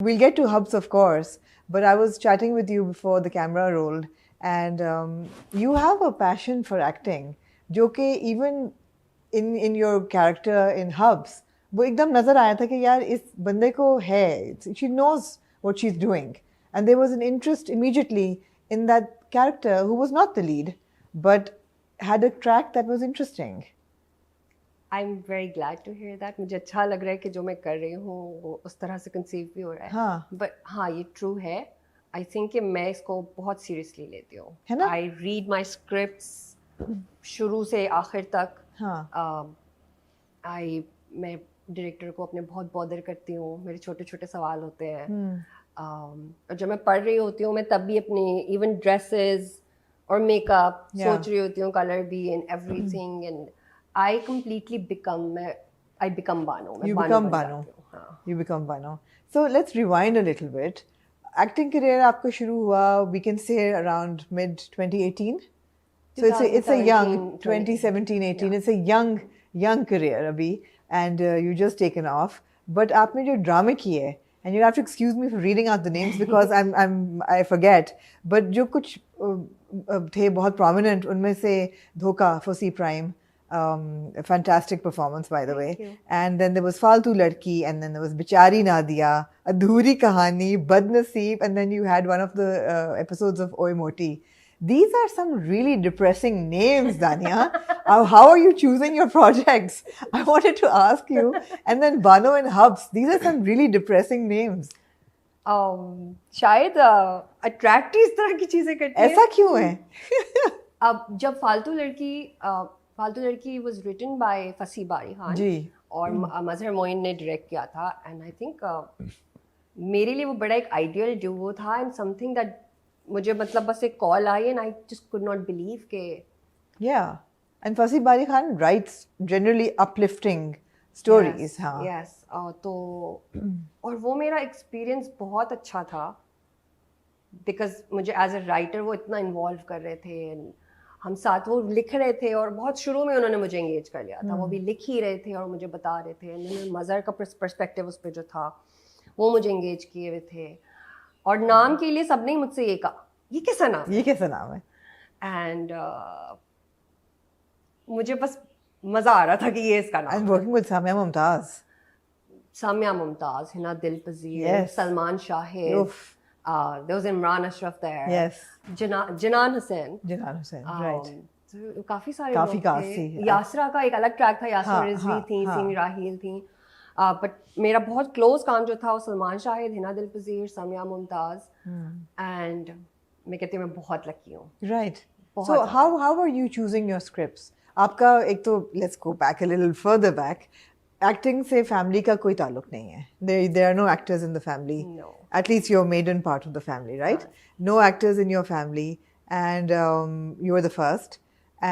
We'll get to hubs, of course, but I was chatting with you before the camera rolled, and you have a passion for acting, जो कि even in your character in hubs, वो एकदम नजर आया था कि यार इस बंदे को है, she knows what she's doing, and there was an interest immediately in that character who was not the lead, but had a track that was interesting. I'm very glad to hear that. मुझे अच्छा लग रहा है कि जो मैं कर रही हूँ वो उस तरह से कंसीव भी हो रहा है. हाँ. But हाँ, ये true है. I think कि मैं इसको बहुत seriously लेती हूँ. है ना? I read my scripts शुरू से आखिर तक. हाँ. मैं डायरेक्टर को अपने बहुत बॉदर करती हूँ. मेरे छोटे छोटे सवाल होते हैं. और जब मैं पढ़ रही होती हूँ मैं तब भी अपने even dresses और makeup सोच रही होती हूँ, color भी and everything, and I completely become Banu. You become Banu. You become Banu. So let's rewind a little bit. Acting career आपको शुरू हुआ, we can say around mid 2018. So it's a young 2017, 18. Yeah. It's a young career अभी, and you just taken off. But आपने जो ड्रामे किए, and you have to excuse me for reading out the names because I forget. But जो कुछ थे बहुत prominent, उनमें से धोखा for C Prime. A fantastic performance, by the way. You. And then there was Faltu Ladki, and then there was Bichari Nadia, Adhuri Kahani, Badnaseeb, and then you had one of the episodes of Oy Moti. These are some really depressing names, Dania. How are you choosing your projects? I wanted to ask you. And then Bano and Hubs, these are some really depressing names. शायद attract इस तरह की चीजें करती है. ऐसा क्यों है? अब जब फालतू लड़की was written by फसी बारी खान जी. और मजहर मोइन ने डायरेक्ट किया था, and I think मेरे लिए वो बड़ा एक आइडियल ड्यूओ था, and something that मुझे मतलब बस एक call I and I just could not believe के. Yeah, and फसी बारी Khan writes generally uplifting stories. Yes, हाँ. Yes. तो और वो मेरा एक्सपीरियंस बहुत अच्छा था because मुझे एज अ राइटर वो इतना इन्वॉल्व कर रहे थे, and हम साथ वो लिख रहे थे, और बहुत शुरू में उन्होंने मुझे एंगेज कर लिया था. वो भी लिख ही रहे थे और मुझे बता रहे थे, उन्होंने मज़हर का पर्सपेक्टिव उस पर जो था वो मुझे एंगेज किए हुए थे. और नाम के लिए सबने मुझसे ये कहा, ये कैसा नाम है. एंड मुझे बस मज़ा आ रहा था कि ये इसका नाम. And working with Samia Mumtaz, Hina Dilpazir, Salman Shahid. There was Imran Ashraf there. Yes. Jinan Hussain. Right. काफी सारे लोग थे. यासरा का एक अलग ट्रैक था, यासरा रिजवी थी, सिमी राहील थी. बट मेरा बहुत क्लोज काम जो था वो सलमान शाहिद, हिना दिलपजीर, सामिया मुमताज, एंड मैं कहती हूँ मैं बहुत लकी हूँ. Right. So how are you choosing your scripts? आपका एक तो let's go back a little further back. Acting से family का कोई ताल्लुक नहीं है. There are no actors in the family. No. At least your maiden part of the family, right? No actors in your family, and you were the first.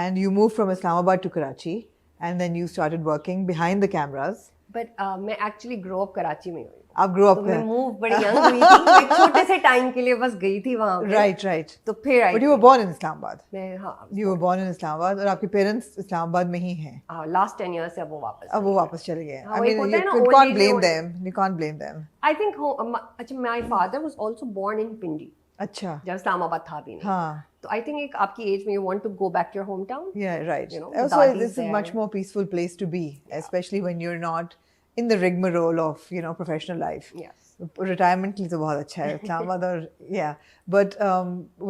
And you moved from Islamabad to Karachi, and then you started working behind the cameras. But मैं actually grow up Karachi में हुई. आप grow up मैं move बड़ी young हुई थी, एक छोटे से टाइम के लिए बस गई थी वहाँ पे. राइट. तो फिर I. But you were born in Islamabad. हाँ. You were born in Islamabad, और आपके पेरेंट्स इस्लामाबाद में ही हैं. लास्ट 10 years से अब वो वापस चले गए. I mean, you can't blame them. I think अच्छा, my father was also born in Pindi. अच्छा. जब इस्लामाबाद था भी नहीं. हाँ. तो I think एक आपकी एज में you want to go back to your hometown. Yeah, right. You know, also this is a much more peaceful place to be, especially when you're not in the rigmarole of professional life. Yes. Retirement के लिए तो बहुत अच्छा है इस्लामाबाद, और yeah. But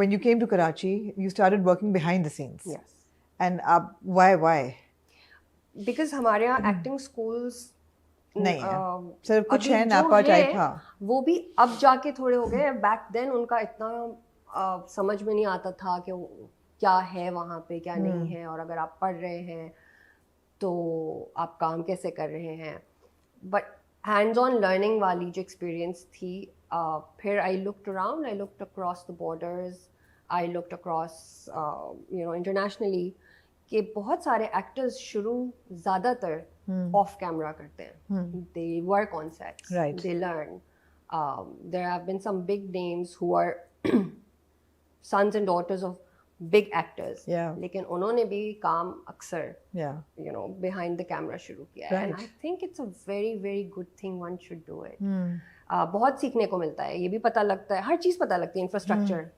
when you came to Karachi, you started working behind the scenes. Yes. And why? Because हमारे यहाँ acting schools नहीं है. सिर्फ कुछ है नापा टाइप. हाँ. वो भी अब जाके थोड़े हो गए. Back then उनका इतना समझ में नहीं आता था कि क्या है वहाँ पे, क्या नहीं है, और अगर आप पढ़ रहे हैं तो आप काम कैसे कर रहे हैं. But hands-on learning वाली जो experience थी, फिर I looked around, I looked across the borders, I looked across internationally, कि बहुत सारे actors शुरू ज़्यादातर off camera करते हैं. They work on sets. Right. They learn. There have been some big names who are sons and daughters of big actors. Yeah. लेकिन उन्होंने भी काम अक्सर behind the camera शुरू किया. Right. And I think it's a very, very good thing. One should do it. बहुत सीखने को मिलता है, ये भी पता लगता है, हर चीज़ पता लगती है, इंफ्रास्ट्रक्चर,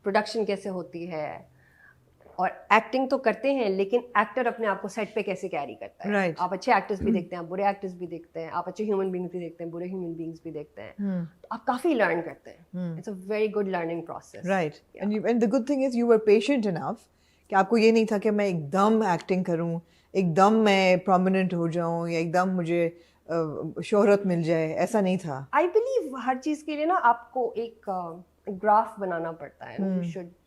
प्रोडक्शन कैसे होती है, और एक्टिंग तो करते हैं लेकिन एक्टर अपने आप को सेट पे कैसे कैरी करता है। Right. आप अच्छे एक्टर्स भी देखते हैं, आप बुरे एक्टर्स भी देखते हैं, आप अच्छे ह्यूमन बींग्स भी देखते हैं, बुरे ह्यूमन बींग्स भी देखते हैं, तो आप काफ़ी लर्न करते हैं। It's a very good learning process. Right. And the good thing is you were patient enough कि आपको ये नहीं था कि मैं एकदम एक्टिंग करूं, एकदम मैं प्रोमिनेंट हो जाऊं या एकदम मुझे शोहरत मिल जाए, ऐसा नहीं था। आई बिलीव हर चीज़ के लिए ना आपको एक ग्राफ बनाना पड़ता है। यू शुड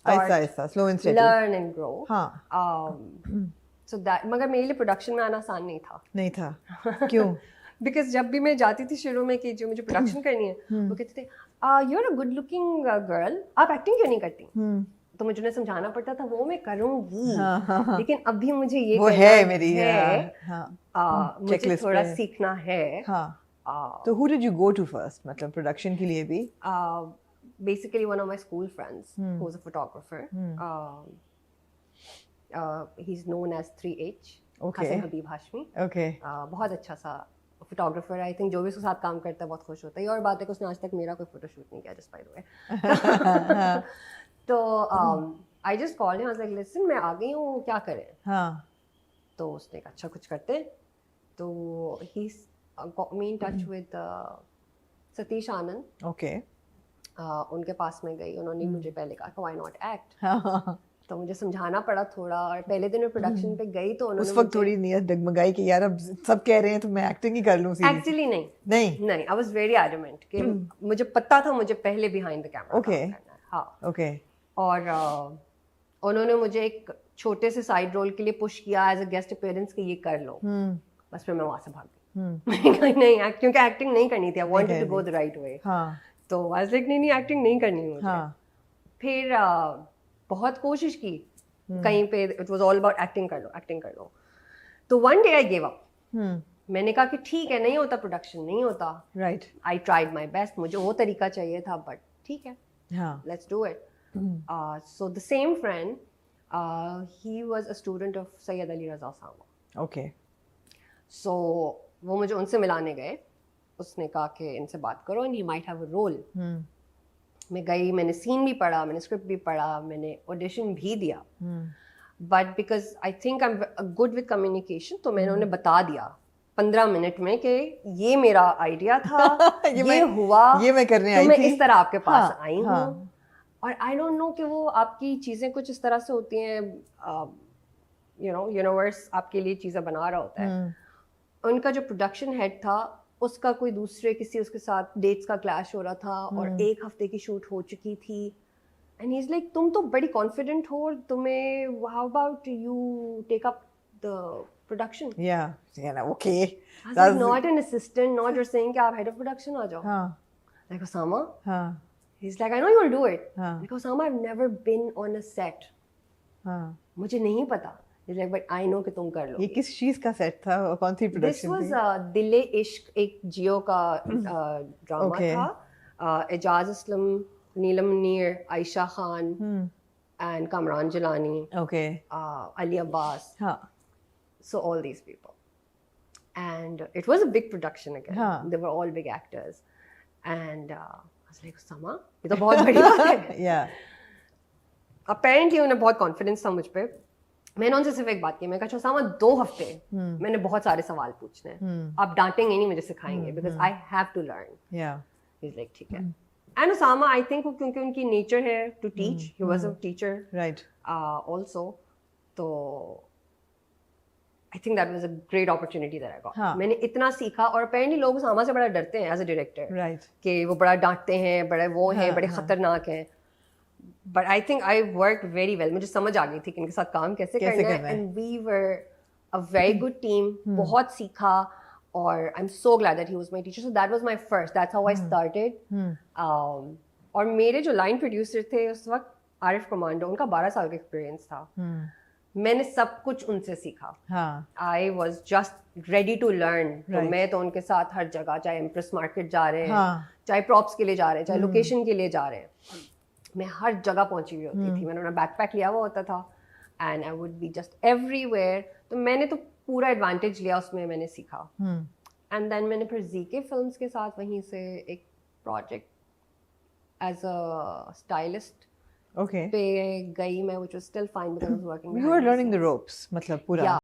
ऐसा ऐसा slow and steady learn and grow. हाँ सो दैट, मगर मेरे लिए प्रोडक्शन में आना आसान नहीं था। नहीं था क्यों? बिकॉज जब भी मैं जाती थी शुरू में कि जो मुझे प्रोडक्शन करनी है, वो कहते थे you are a good looking girl, आप एक्टिंग क्यों नहीं करती? तो मुझे उन्हें समझाना पड़ता था वो मैं करूंगी, लेकिन अभी मुझे ये वो है मेरी मुझे थोड़ा सीखना है। तो who did you go to first, मतलब प्रोडक्शन के लिए भी? Basically one of my school friends who was a photographer. He's known as 3H. Okay. Hasan Habib Hashmi. Okay. बहुत अच्छा सा फोटोग्राफर है। आई थिंक जो भी उसके साथ काम करता है बहुत खुश होता है। और बात है कि उसने आज तक मेरा कोई फोटोशूट नहीं किया, जस्ट बाय द वे। तो I just called him, I was like listen मैं आ गई हूँ, क्या करें? हाँ. तो उसने कहा अच्छा कुछ करते हैं। तो ही got me in touch with Satish Anand. Okay. उनके पास में गई, उन्होंने मुझे पहले कहा व्हाई नॉट एक्ट, तो मुझे समझाना पड़ा थोड़ा। और पहले दिन में प्रोडक्शन पे गई तो उन्होंने उस वक्त थोड़ी नीयत डगमगाई कि यार अब सब कह रहे हैं तो मैं एक्टिंग ही कर लूं। एक्चुअली नहीं, आई वाज वेरी एडमेंट कि मुझे पता था मुझे पहले बिहाइंड द कैमरा काम करना है। हाँ, ओके। और उन्होंने मुझे एक छोटे से साइड रोल के लिए पुश किया एज अ गेस्ट अपीयरेंस कि ये कर लो। बस फिर मैं वहां से भाग गई। नहीं, क्योंकि एक्टिंग नहीं करनी थी, I wanted to go the right way. तो आई वाज लाइक नहीं एक्टिंग नहीं करनी मुझे। फिर बहुत कोशिश की कहीं पे, it was all about acting कर लो। तो one day I give up. मैंने कहा कि ठीक है, नहीं होता प्रोडक्शन, नहीं होता। Right, I tried my best, मुझे वो तरीका चाहिए था, बट ठीक है, let's do it. So the same friend, he was a student of Syed Ali Raza Sama. Okay. सो वो मुझे उनसे मिलाने गए, उसने कहा कि इनसे बात करो and he might have a role. मैं गई, मैंने सीन भी पढ़ा, मैंने स्क्रिप्ट भी पढ़ा, मैंने ऑडिशन भी दिया, but because I think I am good with communication, तो मैंने उन्हें बता दिया 15 मिनट में कि ये मेरा आइडिया था, ये हुआ, ये मैं करने आई थी, मैं इस तरह आपके पास आई हूँ। और आई डोंट नो कि वो आपकी चीज़ें कुछ इस तरह से होती हैं, यू नो, यूनिवर्स आपके लिए चीज़ें बना रहा होता है। उनका जो प्रोडक्शन हेड था, उसका कोई दूसरे किसी उसके साथ डेट्स का क्लैश हो रहा था और 1 हफ्ते की शूट हो चुकी थी। एंड ही इज लाइक तुम तो बड़ी कॉन्फिडेंट हो, तुम्हें how about you take up the production? Okay, not an assistant, not you're saying कि आप हेड ऑफ प्रोडक्शन आ जाओ। Like Osama, he's like I know you will do it. Like Osama, I've never been on a set. मुझे नहीं पता। He's like, but I know कि तुम कर लो। ये किस चीज का सेट था और कौन सी प्रोडक्शन थी? This was दिले इश्क, एक जियो का ड्रामा था। एजाज असलम, नीलम Munir, Ayesha Khan and Kamran Jalani, Ali Abbas, so all these people, and it was a big production again. They were all big actors, and I was like, Osama, ये तो बहुत बड़ी बात है। Apparently उन्हें बहुत confidence था मुझ पे। मैंने उनसे सिर्फ एक बात की, मैं कहा ओसामा 2 हफ्ते मैंने बहुत सारे सवाल पूछने हैं, आप डांटेंगे नहीं, मुझे सिखाएंगे, because I have to learn. He is like ठीक है। एंड ओसामा, आई थिंक क्योंकि उनकी नेचर है to teach, he was a teacher right also, तो I think that was a great opportunity that I got. मैंने इतना सीखा, और अपेरेंटली लोग ओसामा से बड़ा डरते हैं एज अ डायरेक्टर, राइट, कि वो बड़ा डांटते हैं, बड़े वो हैं, बड़े खतरनाक हैं। But I think I worked very well. मुझे समझ आ गई थी कि इनके साथ काम कैसे करना है, and we were a very good team. बहुत सीखा, और I'm so glad that he was my teacher. So that was my first. That's how I started. और मेरे जो लाइन प्रोड्यूसर थे उस वक्त, आरिफ कमांडो, उनका 12 साल का एक्सपीरियंस था। मैंने सब कुछ उनसे सीखा। I was just ready to learn. तो मैं तो उनके साथ हर जगह, चाहे इम्प्रेस मार्केट जा रहे हैं, चाहे प्रॉप्स के लिए जा रहे हैं, चाहे लोकेशन के लिए जा रहे हैं, मैं हर जगह पहुंची हुई होती थी। मैंने अपना बैकपैक लिया हुआ होता था, and I would be just everywhere. तो मैंने तो पूरा एडवांटेज लिया उसमें, मैंने सीखा। एंड देन मैंने फिर जीके फिल्म्स के साथ वहीं से एक project as a stylist Okay. पे गई मैं, which was still fine because I was working You were behind the learning the scenes. ropes, मतलब पूरा. Yeah.